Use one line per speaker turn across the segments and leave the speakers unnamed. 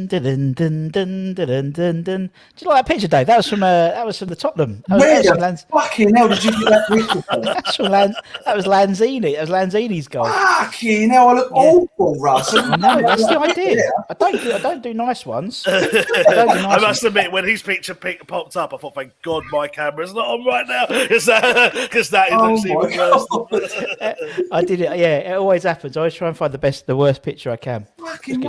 dun, dun, dun, dun, dun, dun. Do you like that picture, Dave? That was from the Tottenham.
Where the fucking hell did you get that picture from?
That was Lanzini. That was Lanzini's goal.
Fucking hell, I look awful, Russ.
I know, that's the idea. I don't do nice ones. I
must admit, when his picture popped up, I thought, thank God my camera's not on right now, because that is actually worse.
I did it. Yeah, it always happens. I always try and find the worst picture I can.
Fucking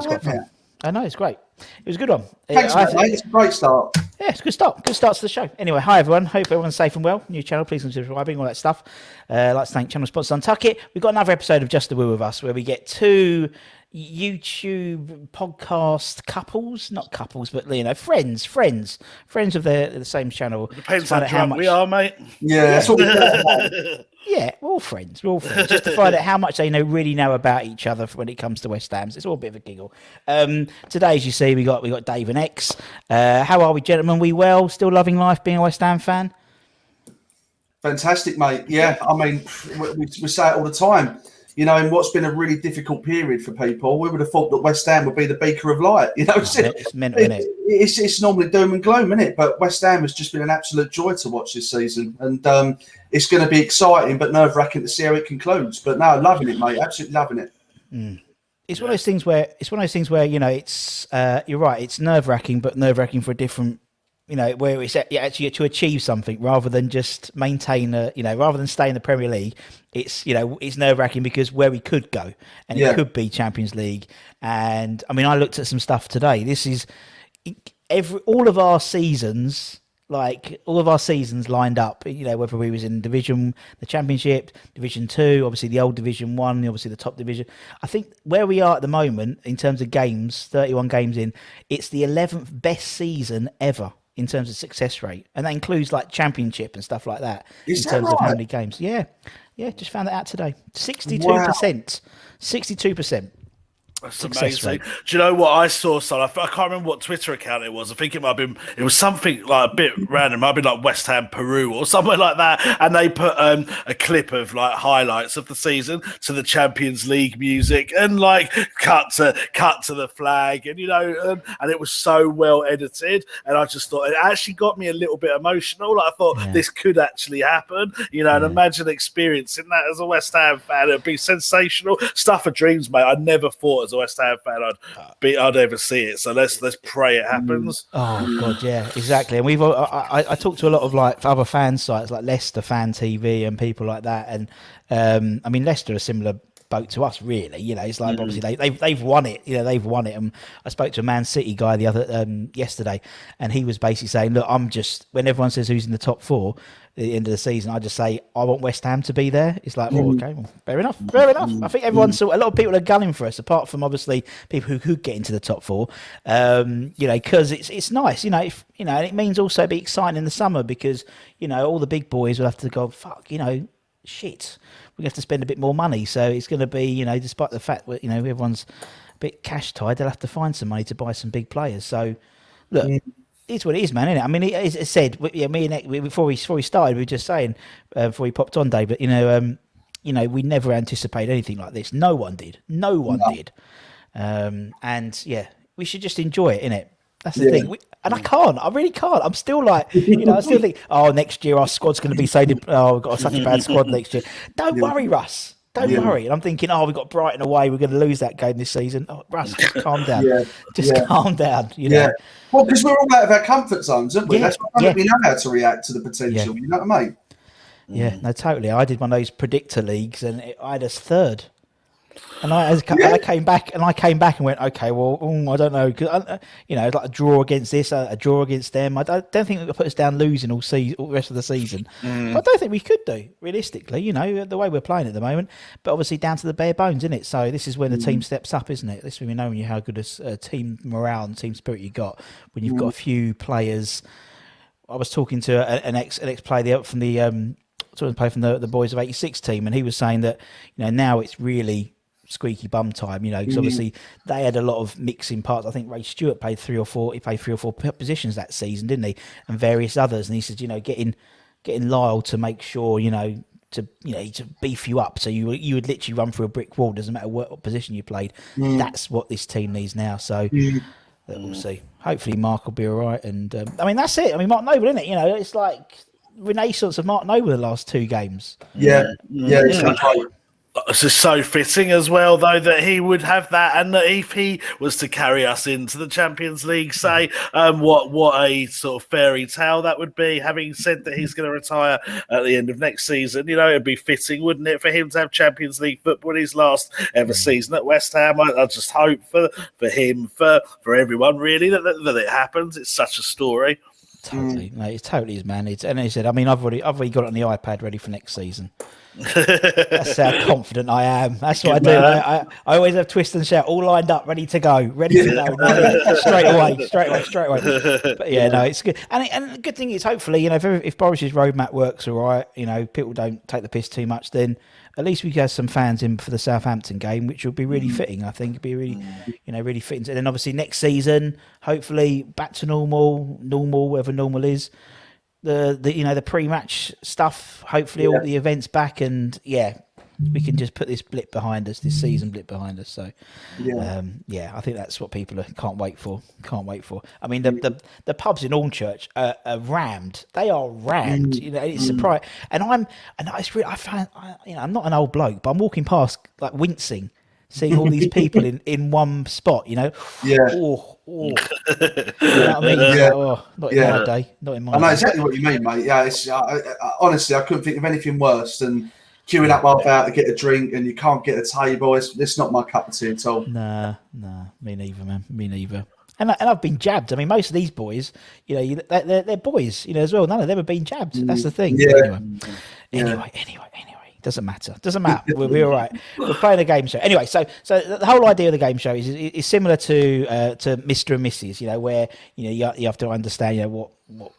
I know, it's great. It was a good one.
Thanks, mate. It's a great start.
Yeah, it's a good start. Good start to the show. Anyway, hi everyone. Hope everyone's safe and well. New channel, please consider subscribing, all that stuff. I'd like to thank channel sponsor Untuck It. We've got another episode of Just the Woo with Us where we get two YouTube podcast couples, not couples, but friends of the same channel.
Depends how drunk we are, mate.
Yeah, that's what we're
Yeah, we're all friends. Just to find out how much they really know about each other when it comes to West Ham. It's all a bit of a giggle. Today, as you see, we got Dave and X. How are we, gentlemen? We well? Still loving life, being a West Ham fan?
Fantastic, mate. Yeah, I mean, we say it all the time. You know, in what's been a really difficult period for people, we would have thought that West Ham would be the beaker of light. You know,
it's mental, isn't it?
It's normally doom and gloom, isn't it? But West Ham has just been an absolute joy to watch this season, and it's going to be exciting but nerve-wracking to see how it concludes. But no, loving it, mate. Absolutely loving it.
It's one of those things where it's you're right. It's nerve-wracking, but nerve-wracking for a different. Where it's actually to achieve something rather than just maintain rather than stay in the Premier League. It's nerve-wracking because where we could go, and it could be Champions League. And I mean, I looked at some stuff today. This is all of our seasons lined up, whether we was in Division, the Championship, Division 2, obviously the old Division 1, obviously the top division. I think where we are at the moment in terms of games, 31 games in, it's the 11th best season ever in terms of success rate. And that includes like Championship and stuff like that.
Is
in terms
that
of how
right?
many games. Yeah, just found that out today. 62%.
Wow.
62%.
That's amazing. Do you know what I saw, son? I can't remember what Twitter account it was. I think it was something like a bit random. It might have been like West Ham Peru or somewhere like that. And they put a clip of like highlights of the season to the Champions League music and like cut to the flag and and it was so well edited. And I just thought it actually got me a little bit emotional. Like I thought this could actually happen. And imagine experiencing that as a West Ham fan. It'd be sensational. Stuff of dreams, mate. I never thought as a West Ham fan I'd ever see it. So let's pray it happens.
Oh God, yeah, exactly. And we've I talked to a lot of like other fan sites like Leicester Fan TV and people like that. And I mean Leicester are a similar boat to us, really. It's like obviously they've won it. They've won it. And I spoke to a Man City guy the other yesterday, and he was basically saying, look, I'm just when everyone says who's in the top four at the end of the season, I just say I want West Ham to be there. It's like, okay, well, fair enough. I think everyone's a lot of people are gunning for us, apart from obviously people who could get into the top four. Because it's nice, and it means also be exciting in the summer because all the big boys will have to go, fuck, shit, we have to spend a bit more money. So it's going to be, despite the fact that everyone's a bit cash tied, they'll have to find some money to buy some big players. So look. It's what it is, man, isn't it? I mean, it said, me and Nick, before we started, we were just saying, before we popped on, Dave, but, we never anticipated anything like this. No one did. Did. And, we should just enjoy it, innit? That's the thing. I really can't. I'm still like, I still think, next year our squad's going to be so, we've got such a bad squad next year. Don't worry, Russ. Don't worry. And I'm thinking, we've got Brighton away. We're going to lose that game this season. Oh, Russ, just calm down. Calm down.
Well, because we're all out of our comfort zones, aren't we? That's what we know how to react to the potential. You know what I mean?
Yeah, no, totally. I did one of those predictor leagues, and I had us third. And I came back and went, okay, well, I don't know, because like a draw against this, a draw against them. I don't think we could put us down losing all the rest of the season. But I don't think we could do realistically. The way we're playing at the moment. But obviously down to the bare bones, isn't it? So this is when the team steps up, isn't it? This is when we know how good a team morale and team spirit you got when you've got a few players. I was talking to an ex player from the the boys of '86 team, and he was saying that now it's really squeaky bum time, because obviously they had a lot of mixing parts. I think Ray Stewart played three or four positions that season, didn't he? And various others. And he said, getting Lyle to make sure, to beef you up. So you would literally run through a brick wall, doesn't matter what position you played. That's what this team needs now. So But we'll see. Hopefully, Mark will be all right. And I mean, that's it. I mean, Mark Noble, isn't it? You know, it's like renaissance of Mark Noble the last 2 games.
Yeah. It's great.
It's just so fitting as well, though, that he would have that, and that if he was to carry us into the Champions League, say, what a sort of fairy tale that would be. Having said that he's going to retire at the end of next season, you know, it'd be fitting, wouldn't it, for him to have Champions League football in his last ever season at West Ham. I just hope for him, for everyone, really, that it happens. It's such a story.
Totally, mate. It totally is, man. And he said, I mean, I've already got it on the iPad ready for next season. That's how confident I am. That's what I do. I always have twist and shout all lined up, ready to go, straight away. But yeah, no, it's good. And the good thing is, hopefully, you know, if Boris's roadmap works all right, you know, people don't take the piss too much, then at least we get some fans in for the Southampton game, which will be really fitting. I think it'd be really, you know, really fitting. And then obviously next season, hopefully back to normal, whatever normal is. The you know, the pre-match stuff, hopefully all the events back, and we can just put this blip behind us, this season blip behind us. So I think that's what people can't wait for. I mean, the pubs in Hornchurch are rammed. They are rammed. You know, it's surprising. And it's really, I'm not an old bloke, but I'm walking past like wincing, seeing all these people in one spot, you know.
Yeah.
Oh. You know what I mean? Not in my day. Not in my
I know
day.
exactly what you mean, mate. Yeah, it's, honestly, I couldn't think of anything worse than queuing up half hour to get a drink and you can't get a table. It's not my cup of tea at all.
Nah, me neither, man. Me neither. And I've been jabbed. I mean, most of these boys, you know, they're boys, you know, as well. None of them have been jabbed. That's the thing.
Yeah.
Anyway. Doesn't matter. We'll be all right. We're playing a game show anyway. So the whole idea of the game show is similar to Mr. and Mrs. You know, where you know you have to understand, you know,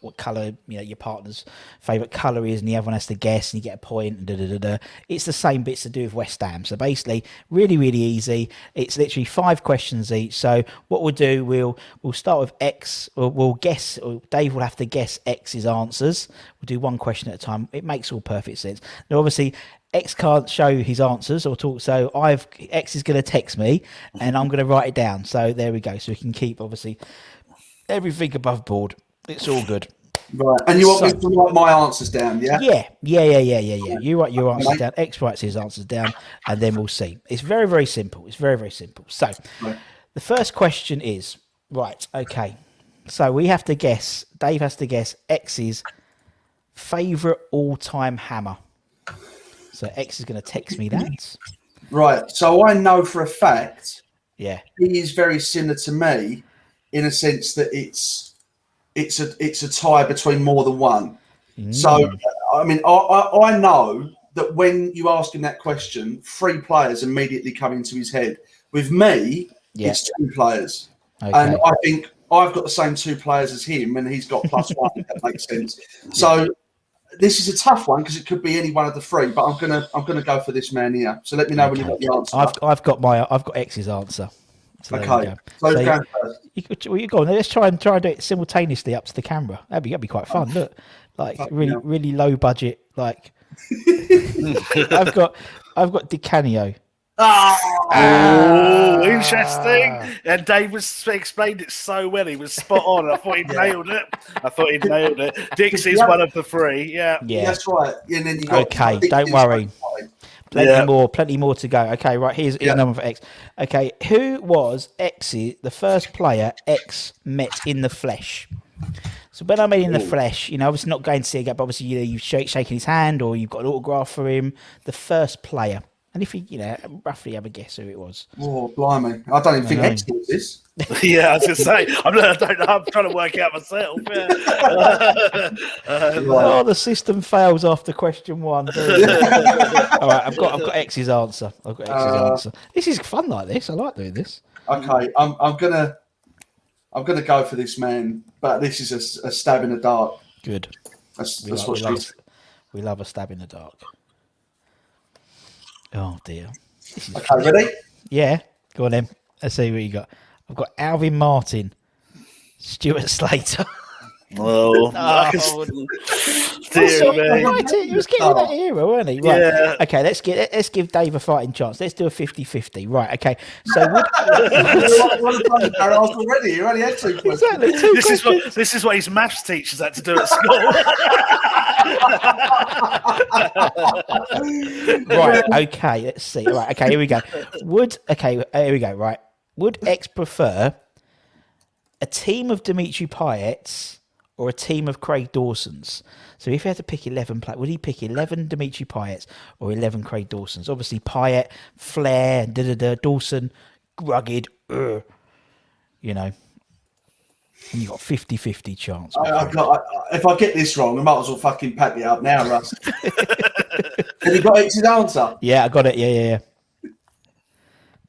what colour, you know, your partner's favourite colour is, and the other one has to guess, and you get a point. And It's the same bits to do with West Ham. So basically, really, really easy. It's literally 5 questions each. So what we'll do, we'll start with X, or we'll guess. Or Dave will have to guess X's answers. We'll do one question at a time. It makes all perfect sense. Now, obviously, X can't show his answers or talk, so X is going to text me, and I'm going to write it down. So there we go. So we can keep obviously everything above board. It's all good.
Right. And you want me to write my answers down, yeah?
Yeah. You write your answers down. X writes his answers down, and then we'll see. It's very, very simple. So the first question is, right, okay. So we have to guess, Dave has to guess X's favourite all-time hammer. So X is going to text me that.
Right. So I know for a fact
he
is very similar to me in a sense that it's a tie between more than one. So I mean, I know that when you ask him that question, 3 players immediately come into his head. With me, it's 2 players. Okay. And I think I've got the same 2 players as him, and he's got +1, if that makes sense. So this is a tough one because it could be any one of the 3, but I'm gonna go for this man here. So let me know when you've got the answer.
I've got X's answer. So
okay. So go first.
You go on. Let's try and do it simultaneously up to the camera. That'd be quite fun. Look, like really low budget. Like I've got DiCanio.
Oh, interesting. And Dave explained it so well. He was spot on. I thought he nailed it. Dixie's one of the 3. Yeah.
That's right. And then you got
don't worry. Plenty more to go. Okay, right, here's another one for X. Okay, who was the first player X met in the flesh? So when I mean in the flesh, you know, obviously not going to see a guy, but obviously, you know, you've shaking his hand or you've got an autograph for him. The first player. And if you, you know, roughly have a guess who it was.
Oh, blimey. I don't even think X knows this.
Yeah, I was going to say, I'm trying to work out myself. Yeah.
The system fails after question 1. All right, I've got X's answer. This is fun like this. I like doing this.
Okay, I'm gonna go for this man, but this is a stab in the dark.
Good.
That's what
we love a stab in the dark. Oh dear.
Okay, ready?
Yeah, go on then. Let's see what you got. I've got Alvin Martin, Stuart Slater.
Oh, Dear me.
Right, he was getting in that era, weren't he? Right.
Yeah.
Okay, let's give Dave a fighting chance. Let's do a 50-50. Right, okay. So would
already. You only had 2 questions.
exactly
This is what his maths teachers had to do at school.
Right, okay, let's see. Right, okay, here we go. Here we go, right. Would X prefer a team of Dimitri Payets or a team of Craig Dawsons? So if he had to pick 11 would he pick 11 Dimitri Payets or 11 Craig Dawsons? Obviously, Payet, flair, Dawson, rugged, you know. And you got 50-50 chance.
If I get this wrong, I might as well fucking pack it up now, Russ. Have you got X's answer?
Yeah, I got it. Yeah.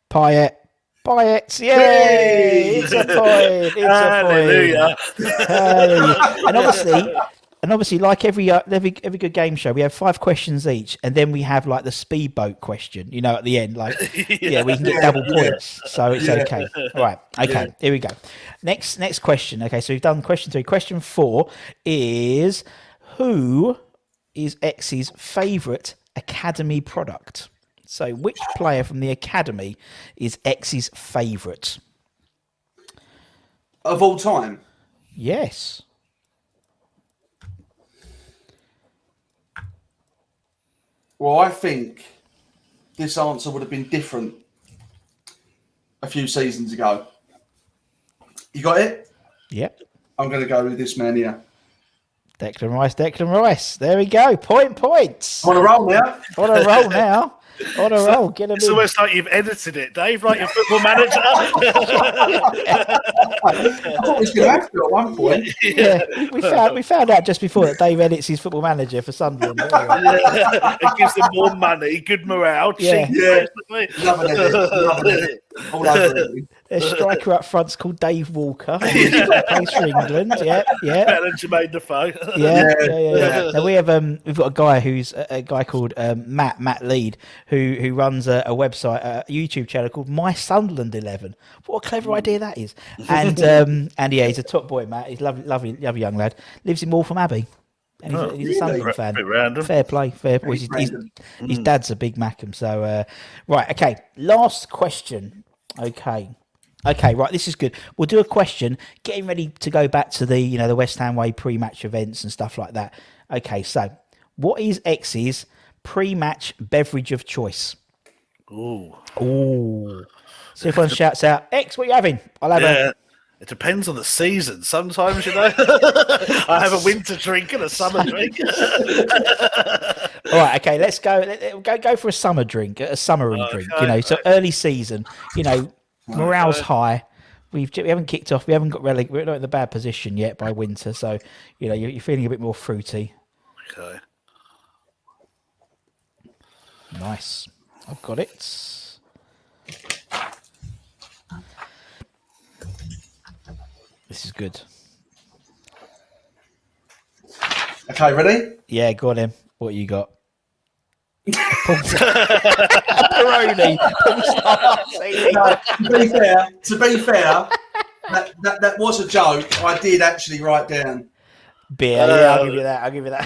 Payet, yay! It's a point.
Hallelujah.
And obviously, like every good game show, we have 5 questions each, and then we have like the speedboat question. You know, at the end, like we can get double points, so it's okay. All right, okay, here we go. Next question. Okay, so we've done question 3. Question 4 is who is X's favourite academy product? So, which player from the academy is X's favourite?
Of all time?
Yes.
Well, I think this answer would have been different a few seasons ago. You got it?
Yep.
I'm going to go with this man here.
Declan Rice. There we go. Points.
On a roll now.
On a roll now. On a roll. Get him
It's
in.
almost like you've edited it, Dave, like your football manager.
I thought we was going to have to at one point.
Yeah, we found out just before that Dave edits his football manager for Sunderland.
It gives them more money, good morale.
Yeah.
Loving it. All over it.
Their striker up front's called Dave Walker. He plays for England. Yeah.
Better than Jermaine Defoe.
Yeah. Now we have we've got a guy who's a guy called Matt Lead who runs a website, a YouTube channel called My Sunderland 11. What a clever idea that is! And yeah, he's a top boy, Matt. He's lovely young lad. Lives in Waltham Abbey. And he's a Sunderland fan.
Bit random.
Fair play. His dad's a big Mackham. So right, okay. Last question. Okay, right. This is good. We'll do a question. Getting ready to go back to the the West Ham way pre-match events and stuff like that. Okay, so what is X's pre-match beverage of choice?
Ooh.
So everyone shouts out, X, what are you having? I'll have a.
It depends on the season. Sometimes, I have a winter drink and a summer drink.
All right, okay, let's go for a summer drink, a summery drink. So early season, morale's high. We haven't kicked off. We haven't got relegated. We're not in the bad position yet by winter, so you're feeling a bit more fruity.
Okay.
Nice. I've got it. This is good.
Okay, ready?
Yeah, go on in. What you got? Pepperoni.
To be fair, that was a joke. I did actually write down.
Beer, yeah, I'll give you that.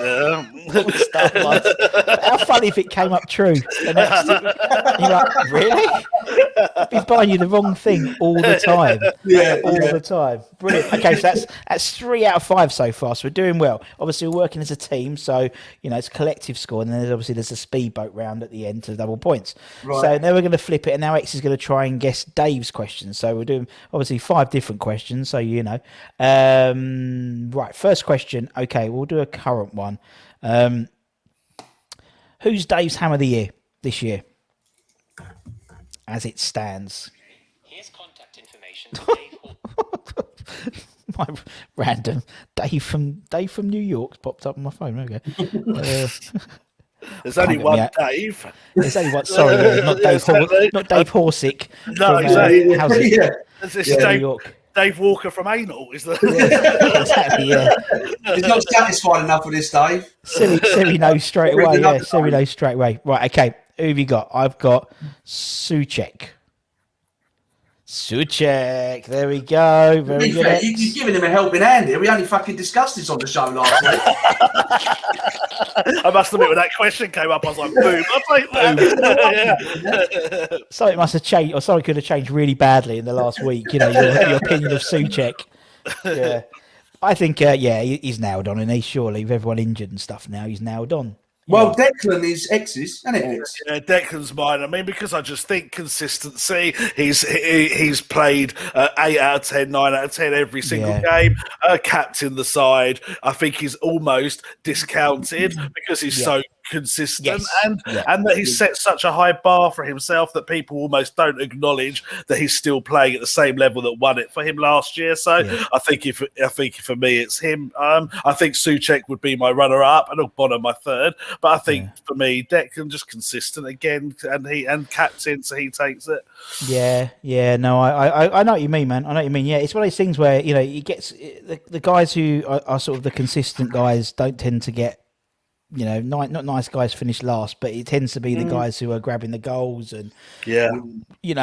How funny if it came up true. You're like, really? I've been buying you the wrong thing all the time. The time. Brilliant. Okay, so that's 3 out of 5 so far. So we're doing well. Obviously, we're working as a team, so it's a collective score, and then there's a speedboat round at the end to double points. Right. So now we're going to flip it, and now X is going to try and guess Dave's questions. So we're doing obviously 5 different questions. So right. First question. Okay, we'll do a current one. Who's Dave's Ham of the Year this year? As it stands.
Here's contact information for Dave.
My random Dave from New York popped up on my phone. There we go.
There's only one Dave.
There's only one. Sorry, not Dave. Not Dave Horsick.
No, exactly.
It's New York.
Dave Walker from Anal is the
exactly. Yeah,
he's not satisfied enough with this, Dave.
Siri knows straight away. Yeah, Siri knows straight away. Right, okay. Who have you got? I've got Souček. Souček. There we go. Very good.
Fair, you're giving him a helping hand here. We only fucking discussed this on the show last week.
I must admit, when that question came up, I was like, boom, I'll take that.
Something must have changed, or something could have changed really badly in the last week. Your opinion of Souček. Yeah. I think, he's nailed on, and he's surely, with everyone injured and stuff now, he's nailed on.
Well, Declan is X's, isn't it? X?
Yeah, Declan's mine. I mean, because I just think consistency. He's played 8 out of 10, 9 out of 10 every single game. Captain the side. I think he's almost discounted because he's so consistent and that he's set such a high bar for himself that people almost don't acknowledge that he's still playing at the same level that won it for him last year. So I think for me it's him. I think Souček would be my runner-up and Ogbonna my third. But I think for me, Declan just consistent again, and captain, so he takes it.
Yeah. No, I know what you mean, man. I know what you mean. Yeah, it's one of those things where he gets the guys who are sort of the consistent guys don't tend to get. Not nice guys finish last, but it tends to be the guys who are grabbing the goals and I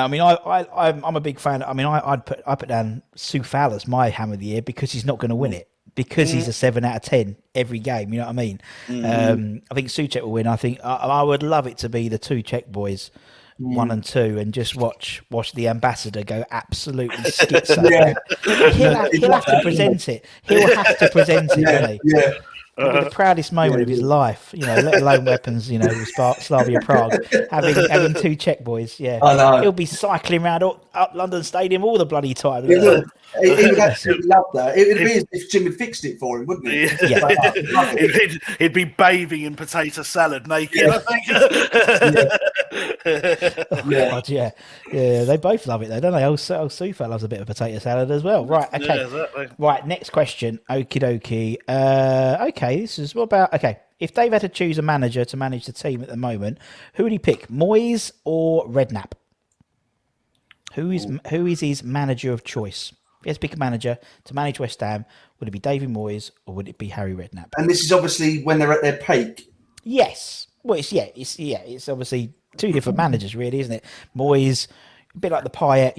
mean, I'm a big fan. I mean, I put down Soufal as my hammer of the year because he's not going to win it because he's a 7 out of 10 every game. You know what I mean? I think Souček will win. I think I would love it to be the two Czech boys. 1 and 2, and just watch the ambassador go absolutely schizo. He'll have to present it. He'll have to present it, won't he?
Yeah.
It'll be the proudest moment of his life, let alone weapons, with Slavia Prague. Having two Czech boys, I know. He'll be cycling around up London Stadium all the bloody time.
He would absolutely love that. It would be as if Jim had fixed it for him, wouldn't he?
Yeah. He'd be bathing in potato salad naked, I think.
God, yeah. They both love it though, don't they? Old Soufal loves a bit of potato salad as well. Right, okay.
Yeah, exactly.
Right, next question. Okie dokie. Okay, this is what about if Dave had to choose a manager to manage the team at the moment, who would he pick? Moyes or Redknapp? Who is his manager of choice? If he has to pick a manager to manage West Ham, would it be David Moyes or would it be Harry Redknapp?
And this is obviously when they're at their peak.
Yes. Well, it's obviously two different managers, really, isn't it? Moyes, a bit like the Payet,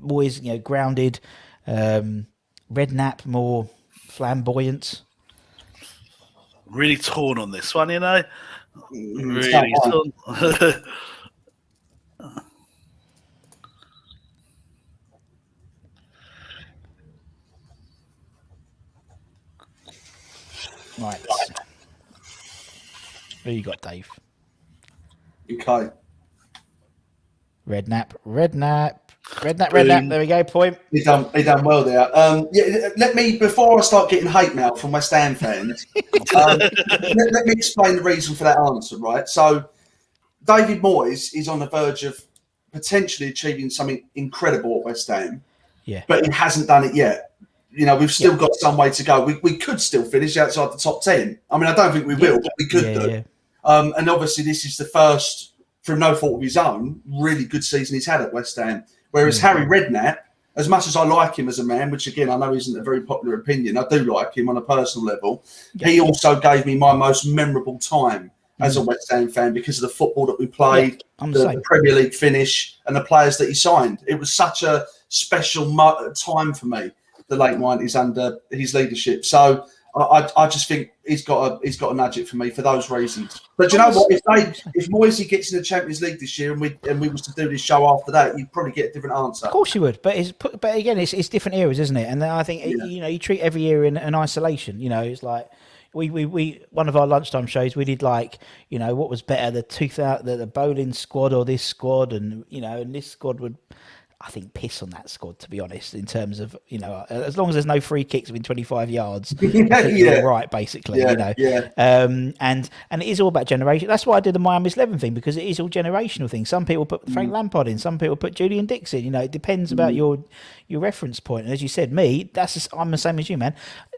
Moyes, grounded. Redknapp, more flamboyant.
Really torn on this one, Really torn.
Right. Who you got, Dave?
Okay.
Redknapp. There we go. Point.
He done well there. Let me, before I start getting hate mail from West Ham fans, let me explain the reason for that answer. Right. So, David Moyes is on the verge of potentially achieving something incredible at West Ham.
Yeah.
But he hasn't done it yet. We've still got some way to go. We could still finish outside the top 10. I mean, I don't think we will, but we could do.
Yeah.
And obviously, this is the first, through no fault of his own, really good season he's had at West Ham. Whereas Harry Redknapp, as much as I like him as a man, which again I know isn't a very popular opinion, I do like him on a personal level. Yeah. He also gave me my most memorable time as a West Ham fan because of the football that we played, the Premier League finish, and the players that he signed. It was such a special time for me, the late 90s under his leadership. So I just think he's got to nudge it for me for those reasons. But you know what? If Moyes gets in the Champions League this year and we was to do this show after that, you'd probably get a different answer.
Of course you would, but again, it's different eras, isn't it? And I think you treat every year in isolation. It's like we one of our lunchtime shows we did what was better, the bowling squad or this squad, and and this squad would. I think piss on that squad, to be honest, in terms of, as long as there's no free kicks within 25 yards, I think you're right, basically, And it is all about generation. That's why I did the Miami's 11 thing, because it is all generational things. Some people put Frank Lampard in, some people put Julian Dixon, it depends about your reference point. And as you said, I'm the same as you, man.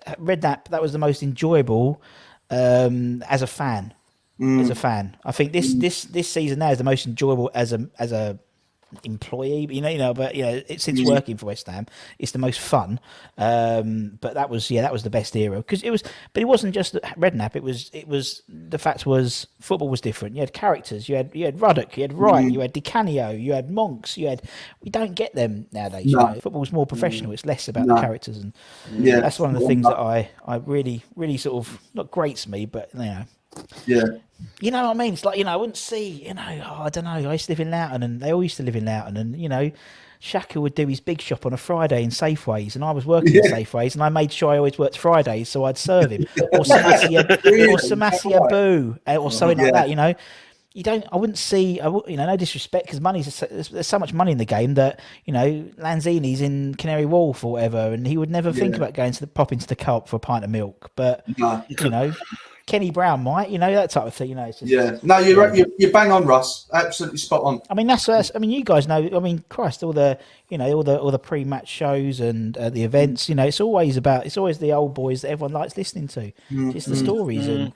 Redknapp, that was the most enjoyable as a fan. I think this season now is the most enjoyable as a employee, but since working for West Ham, it's the most fun. But that was the best era because but it wasn't just Redknapp. It was the fact was football was different. You had characters. You had Ruddock. You had Wright. You had Di Canio. You had Monks. We don't get them nowadays.
No.
Football's more professional. It's less about the characters, and that's one of the things that I really really sort of not grates me, but
Yeah.
You know what I mean? It's like, I wouldn't see, I don't know. I used to live in Loughton and they all used to live in Loughton and, Shaka would do his big shop on a Friday in Safeways and I was working in Safeways and I made sure I always worked Fridays so I'd serve him. Or Samasia Boo or something like that, I wouldn't see, no disrespect because there's so much money in the game that, Lanzini's in Canary Wharf or whatever and he would never think about going to pop into the Co-op for a pint of milk. But, Kenny Brown might, that type of thing, It's just,
no, you're right. You're bang on, Russ. Absolutely spot on.
I mean, that's. I mean, you guys know. I mean, Christ, all the pre-match shows and the events. It's always the old boys that everyone likes listening to. It's the stories and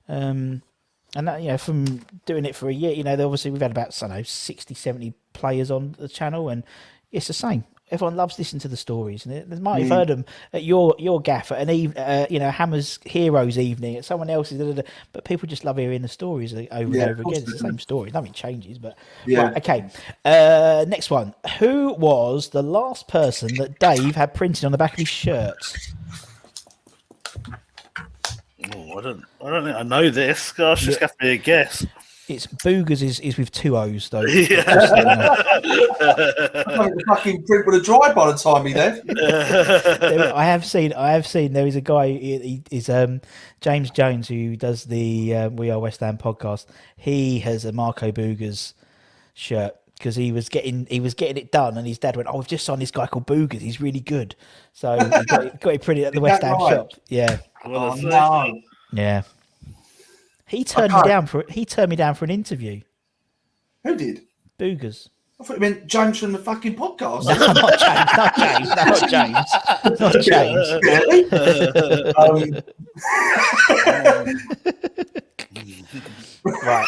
that from doing it for a year. Obviously we've had about 60, 70 players on the channel, and it's the same. Everyone loves listening to the stories, and they might have heard them at your gaff at an Hammer's Heroes evening, at someone else's, but people just love hearing the stories over and over again. It's the same story, nothing changes. But right, okay, next one. Who was the last person that Dave had printed on the back of his shirt?
Oh, I don't think I know this. Gosh, it's got to be a guess.
It's Boogers is with 2 O's though.
I the fucking print would have dried by the time he left.
I have seen there is a guy. He is James Jones who does the We Are West Ham podcast. He has a Marco Boogers shirt because he was getting it done, and his dad went, "Oh, we've just signed this guy called Boogers. He's really good." So he got it printed at the West Ham shop. Yeah.
Oh no.
Yeah. He turned me down for an interview.
Who did?
Boogers.
I thought you meant James from the fucking podcast.
No, not James. Not James. Right.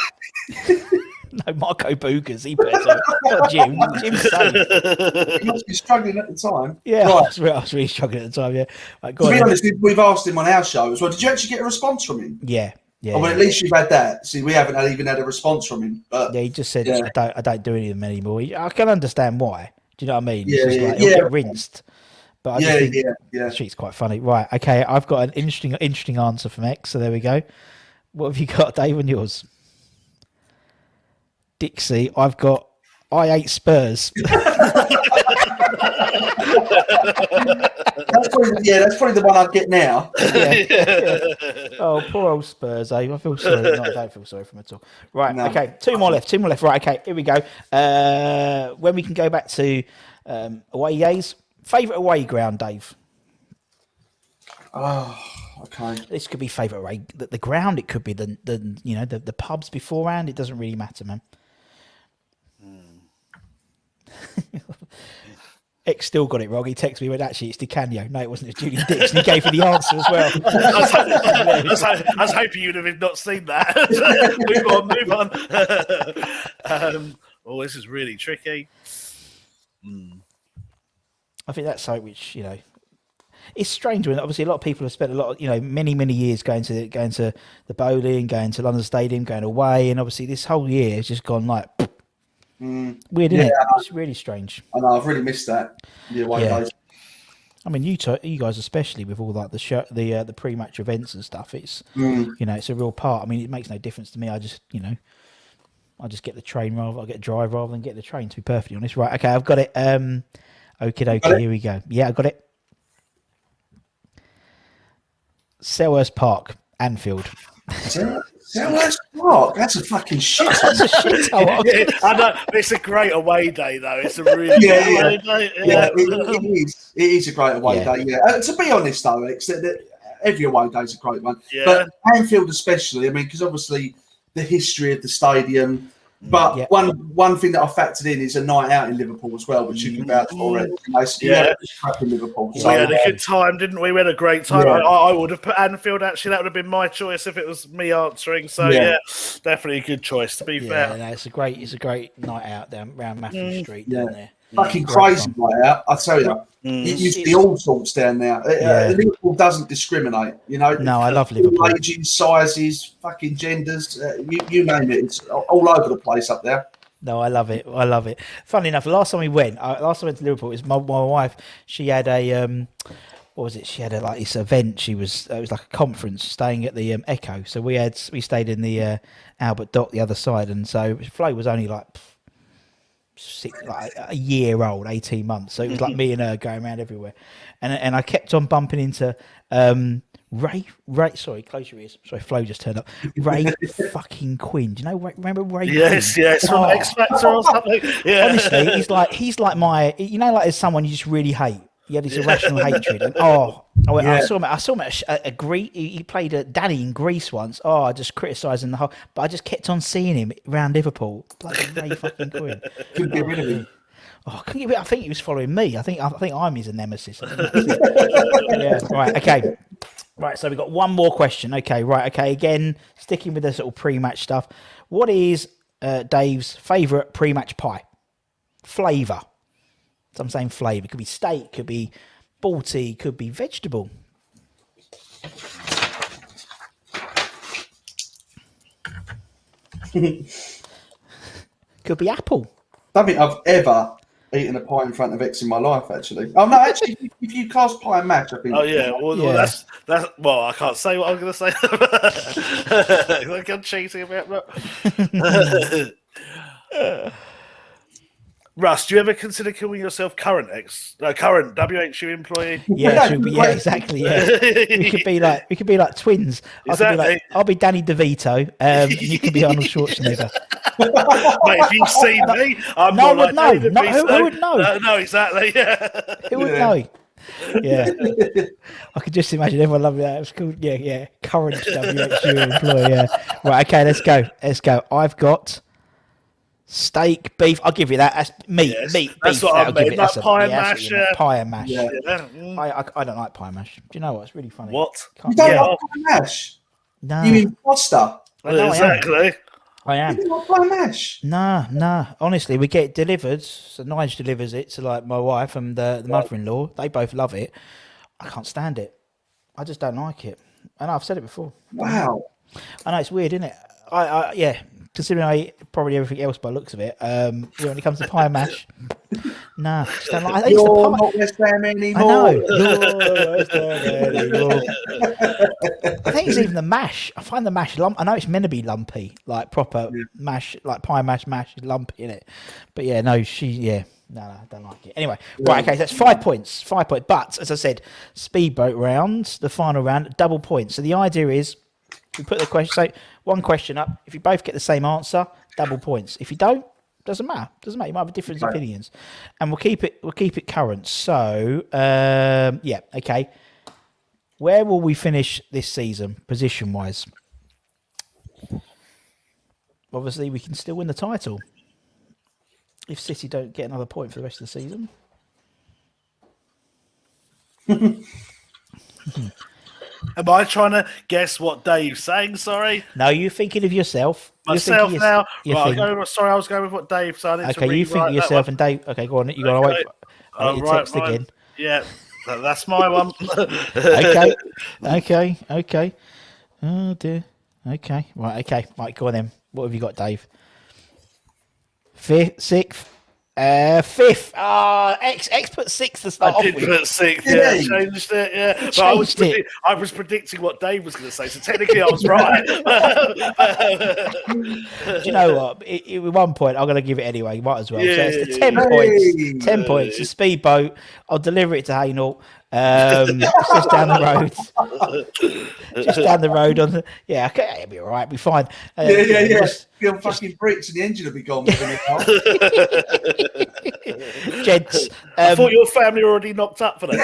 No, Marco Boogers. He better. Not Jim. Jim's safe.
He must be struggling at the time.
Yeah,
right.
I was really struggling at the time. Yeah. Right,
to be honest, we've asked him on our show as well. Did you actually get a response from him?
Yeah. Yeah,
well, at least you've had that. See, we haven't even had a response from him. But
he just said, I don't do any of them anymore. I can understand why. Do you know what I mean?
Yeah,
it's just get rinsed. But I just think the street's quite funny. Right, okay, I've got an interesting answer from X, so there we go. What have you got, Dave, on yours? Dixie, I've got I ate Spurs.
That's probably the one I'd get now.
Yeah. Oh, poor old Spurs, eh? I feel sorry. No, I don't feel sorry for them at all. Right, okay, two more left. Right, okay, here we go. When we can go back to away days. Favourite away ground, Dave?
Oh, okay.
This could be favourite away. The ground, it could be the pubs beforehand. It doesn't really matter, man. X still got it wrong. He texted me, went, actually, it's Di Canio. No, it wasn't. It's Julian Dixon. He gave me the answer as well.
I was hoping you'd have not seen that. Move on. Oh, this is really tricky.
I think that's something which, it's strange when obviously a lot of people have spent a lot of, many years going to the bowling, going to London Stadium, going away. And obviously this whole year has just gone like... Weird, isn't it? It's really strange.
I know. I've really missed that. Days.
I mean, you guys especially with all like the pre-match events and stuff. It's it's a real part. I mean, it makes no difference to me. I just I just get the train I get drive rather than get the train. To be perfectly honest, right? Okay, I've got it. Okay, here we go. Yeah, I got it. Selhurst Park, Anfield.
Selhurst Park? That's a fucking shit.
That's a shit.
I know. It's a great away day, though. It's a really away day.
Yeah, it is. It is a great away day. Yeah. To be honest, though, every away day is a great one.
Yeah.
But Anfield, especially. I mean, because obviously the history of the stadium. But one thing that I factored in is a night out in Liverpool as well, which you can vouch for.
Yeah,
crap in Liverpool.
We had a good time, didn't we? We had a great time.
Yeah.
I would have put Anfield. Actually, that would have been my choice if it was me answering. So yeah, definitely a good choice. To be fair,
no, it's a great night out down around Matthew Street down there.
Fucking crazy night out, I tell you. You see all sorts down there. Liverpool doesn't discriminate, you know.
No, I love Liverpool.
Ages, sizes, fucking genders, you name it. It's all over the place up there.
No, I love it. Funnily enough, the last time I went to Liverpool, it was my wife. She had a what was it? She had this event. It was like a conference, staying at the Echo. So we stayed in the Albert Dock, the other side, and so Flo was only like a year old, 18 months. So it was like me and her going around everywhere, and I kept on bumping into Ray. Sorry, close your ears. Sorry, Flo just turned up. Ray fucking Quinn. Do you know? Remember Ray?
Yes,
Quinn?
yes, from X Factor or something. Yeah.
Honestly, he's like my. You know, like there's someone you just really hate. You have this irrational hatred. And I saw him at Greece. He played Danny in Greece once. I just criticising the whole. But I just kept on seeing him around Liverpool. Bloody Ray fucking Quinn.
Couldn't get rid of him.
I couldn't get rid. I think he was following me. I think I'm his nemesis. Yeah. Right. Okay. Right. So we've got one more question. Okay. Right. Okay. Again, sticking with this little pre-match stuff. What is Dave's favourite pre-match pie? Flavour. So I'm saying flavour. It could be steak, could be balti, could be vegetable. Could be apple.
I don't think I've ever eaten a pie in front of X in my life, actually. Oh, no, actually, if you class pie and mash, I think...
Oh, yeah. Well, that's... Well, I can't say what I'm going to say. Like I'm cheating about that. Russ, do you ever consider calling yourself current WHU employee?
Yeah, exactly. Yeah, we could be like twins.
Exactly.
I'll be Danny DeVito, and you can be Arnold Schwarzenegger.
Mate, if you've seen me, I'm
no
not like
would know. Who would know?
No, exactly. Yeah.
Who would know? Yeah, I could just imagine everyone loving that. It was cool. Yeah. Current WHU employee. Yeah. Right. Okay. Let's go. I've got steak, beef. I'll give you that. That's meat.
Yes,
meat.
That's
beef.
what I mean. Like pie and mash.
Pie and mash.
Yeah.
I don't like pie and mash. Do you know what? It's really funny.
What?
You don't like pie and mash?
No.
You mean pasta?
Exactly.
I am.
You don't like pie and mash?
No. Honestly, we get it delivered. So Nigel delivers it to like my wife and the mother-in-law. They both love it. I can't stand it. I just don't like it. And I've said it before.
Wow.
I know it's weird, isn't it? I considering I eat probably everything else by the looks of it. When it comes to pie and mash, nah, just don't like.
You're not West Ham anymore.
I know. You're West Ham anymore. I think it's even the mash. I find the mash lump. I know it's meant to be lumpy, like proper mash, like pie mash is lumpy in it. But yeah, no, no, I don't like it. Anyway, right, okay, so that's 5 points. 5 points. But as I said, speedboat round, the final round, double points. So the idea is we put the question, so one question up. If you both get the same answer, double points. If you don't, doesn't matter. You might have different opinions, and we'll keep it current. So okay. Where will we finish this season, position wise? Obviously, we can still win the title if City don't get another point for the rest of the season.
Am I trying to guess what Dave's saying? Sorry.
No, you're thinking of yourself.
Myself now. Sorry, I was going with what Dave said.
Okay, you think of yourself and Dave. Okay, go on. You got to wait. I need text again.
Yeah, that's my one.
Okay. Oh dear. Okay. Right, go on then. What have you got, Dave? Sixth. Fifth. X put sixth to start off with.
I did put sixth. Yeah, changed it. Yeah, but I was predicting what Dave was going to say, so technically I was right.
Do you know what? At 1 point, I'm going to give it anyway. Might as well. So it's the 10 points. 10 points. The speedboat. I'll deliver it to Hainault. Just down the road. Okay, it'll be all right. It'll be fine.
Feel fucking bricks and the engine will be gone within a car.
Gents,
I thought your family were already knocked up for that.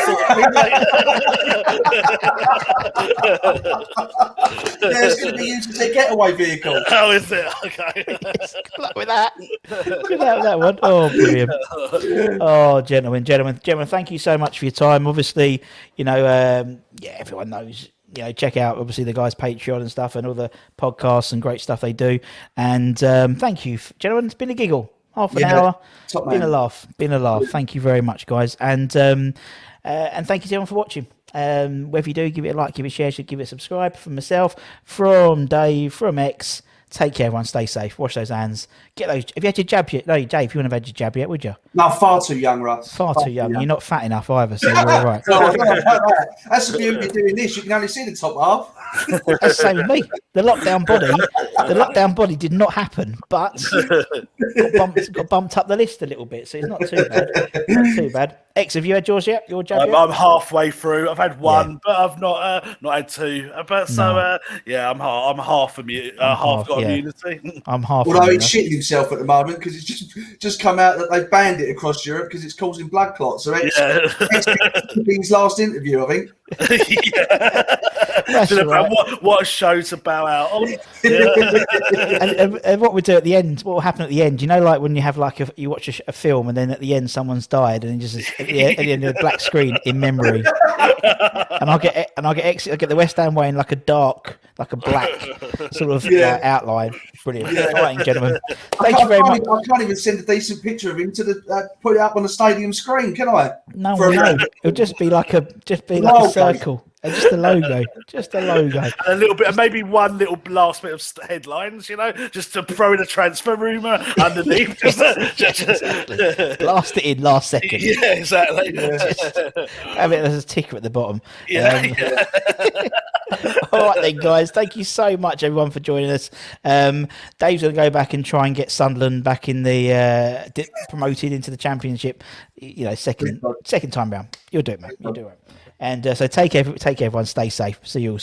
Yeah, it's going to be used as a getaway vehicle.
How is it? Okay.
yes, good luck with that. Good luck with that one. Oh, brilliant. Oh, gentlemen, thank you so much for your time. Obviously, everyone knows. Check out obviously the guys' Patreon and stuff, and all the podcasts and great stuff they do. And thank you, gentlemen. It's been a giggle. Half an hour.
Top
Been
man.
a laugh. Thank you very much, guys. And thank you to everyone for watching. Whether you do, give it a like, give it a share, give it a subscribe. From myself, from Dave, from X. Take care, everyone. Stay safe. Wash those hands. Get those. Have you had your jab yet? No, Dave, you wouldn't have had your jab yet, would you?
No, far too young, Russ.
Far too young. You're not fat enough either, so you're all right.
No, that's the beauty of doing this. You can only see the top half.
That's the same with me. The lockdown body did not happen, but got bumped up the list a little bit, so it's not too bad. Not too bad. X, have you had yours yet? Your jab yet?
I'm halfway through. I've had one, but I've not had two. But so I'm half half got immunity.
I'm half.
Although he's shitting himself at the moment because it's just come out that they've banned it across Europe because it's causing blood clots. So it's his last interview, I think.
Right.
What a show to bow out on.
And what we do at the end, what will happen at the end? Like when you have you watch a film and then at the end someone's died and just at the end of the black screen in memory. And I'll get the West Ham way in like a dark, like a black sort of outline. Brilliant.
Yeah.
All right, gentlemen. Thank you very much.
I can't even send a decent picture of him to put it up on the stadium screen, can I?
No. It'll just be like a circle. Just a logo.
And a little bit, maybe one little last bit of headlines, just to throw in a transfer rumour underneath.
Exactly. Blast it in last second.
Yeah, exactly.
Have it as a ticker at the bottom. All right then, guys. Thank you so much, everyone, for joining us. Dave's going to go back and try and get Sunderland back in the promoted into the Championship. Second time round. You'll do it, mate. You'll do it. And so take care, everyone. Stay safe. See you all soon.